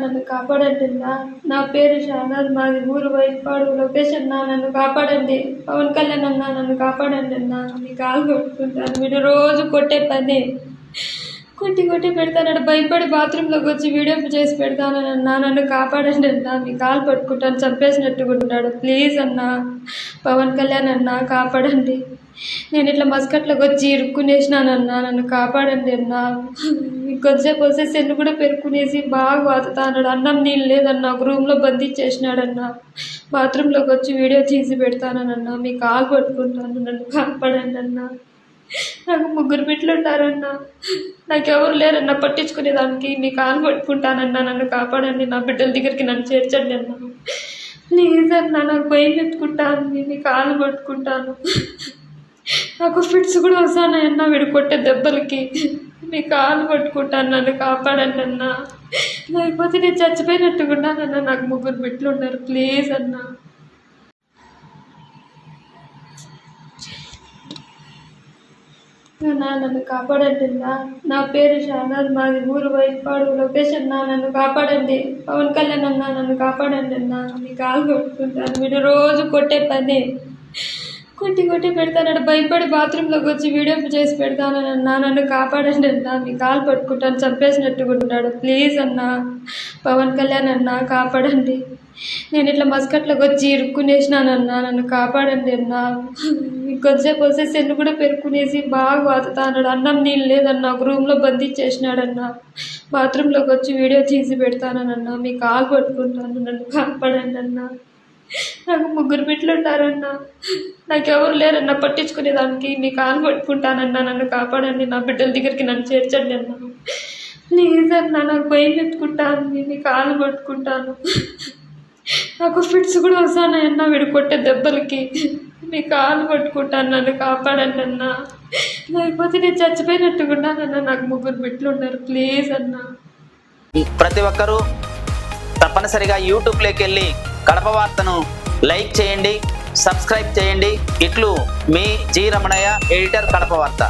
నన్ను కాపాడండి అన్నా. నా పేరు షానాజ్, మాది ఊరు వైపాడు, లొకేషన్ నన్ను కాపాడండి. పవన్ కళ్యాణ్ అన్నా నన్ను కాపాడండి అన్నా. మీ కాలు కొట్టుకుంటాను. వీడు రోజు కొట్టే పని కొట్టి పెడతానడు. భయపడి బాత్రూంలోకి వచ్చి వీడియో చేసి పెడతానన్నా. నన్ను కాపాడండి అన్నా. మీ కాలు పట్టుకుంటాను. చంపేసినట్టుగా ఉంటాడు. ప్లీజ్ అన్నా, పవన్ కళ్యాణ్ అన్నా కాపాడండి. నేను ఇట్లా మస్కట్లోకి వచ్చి ఇరుక్కునేసినానన్నా. నన్ను కాపాడండి అన్నా. ఇంకొద్దిసేపు వస్తే సెల్లు కూడా పెరుక్కునేసి బాగా వాతుతాన్నాడు. అన్నం నీళ్ళు లేదన్నా. ఒక రూమ్లో బంధించేసినాడన్నా. బాత్రూంలోకి వచ్చి వీడియో తీసి పెడతానన్నా. మీ కాలు పట్టుకుంటాను. నన్ను కాపాడండి అన్నా. నాకు 3 బిడ్డలు ఉంటారన్నా. నాకెవరు లేరన్నా పట్టించుకునేదానికి. మీ కాలు పట్టుకుంటానన్నా. నన్ను కాపాడండి. నా బిడ్డల దగ్గరికి నన్ను చేర్చండి అన్నా. ప్లీజ్ అన్నా, నాకు భయం ఎత్తుకుంటాను. మీ కాలు పట్టుకుంటాను. నాకు ఫిట్స్ కూడా వస్తానన్నా వీడు కొట్టే దెబ్బలకి. మీ కాలు పట్టుకుంటాను. నన్ను కాపాడండి అన్నా. లేకపోతే నేను చచ్చిపోయినట్టుకున్నానన్నా. నాకు 3 బిడ్డలు ఉన్నారు. ప్లీజ్ అన్నా. నన్ను కాపాడండి అన్నా. నా పేరు షానాజ్, మాది ఊరు వైపాడు, లొకేషన్ నన్ను కాపాడండి. పవన్ కళ్యాణ్ అన్నా నన్ను కాపాడండి అన్నా. మీ కాలు కొట్టుకుంటాను. వీడు రోజు కొట్టే పని కొట్టి పెడతానడు. భయపడి బాత్రూంలోకి వచ్చి వీడియో చేసి పెడతానన్నా. నన్ను కాపాడండి అన్నా. మీ కాలు పట్టుకుంటాను. చంపేసినట్టుగా ఉంటాడు. ప్లీజ్ అన్నా, పవన్ కళ్యాణ్ అన్నా కాపాడండి. నేను ఇట్లా మస్కట్లోకి వచ్చి ఇరుక్కునేసినానన్నా. నన్ను కాపాడండి అన్నా. ఇంకొద్దిసేపు వస్తే సెల్లు కూడా పెరుక్కునేసి బాగా వాతుతాన్నాడు. అన్నం నీళ్ళు లేదన్నా. ఒక రూమ్లో బంధించేసినాడన్నా. బాత్రూంలోకి వచ్చి వీడియో తీసి పెడతానన్నా. మీ కాలు పట్టుకుంటాను. నన్ను కాపాడండి అన్నా. నాకు 3 బిడ్డలు ఉంటారన్నా. నాకెవరు లేరన్నా పట్టించుకునేదానికి. మీ కాలు పట్టుకుంటానన్నా. నన్ను కాపాడండి. నా బిడ్డల దగ్గరికి నన్ను చేర్చండి అన్నా. ప్లీజ్ అన్నా, నాకు భయం ఎత్తుకుంటాను. మీ కాలు పట్టుకుంటాను. నాకు ఫిట్స్ కూడా వస్తానన్నా వీడు కొట్టే దెబ్బలకి. మీ కాలు పట్టుకుంటాను. నన్ను కాపాడండి అన్నా. లేకపోతే నేను చచ్చిపోయినట్టుకున్నానన్నా. నాకు 3 బిడ్డలు ఉన్నారు. ప్లీజ్ అన్నా. ప్రతి ఒక్కరూ తప్పనిసరిగా యూట్యూబ్లోకి వెళ్ళి కడప వార్తను లైక్ చేయండి, సబ్స్క్రైబ్ చేయండి. ఇట్లు మీ జి రమణయ్య, ఎడిటర్, కడప వార్త.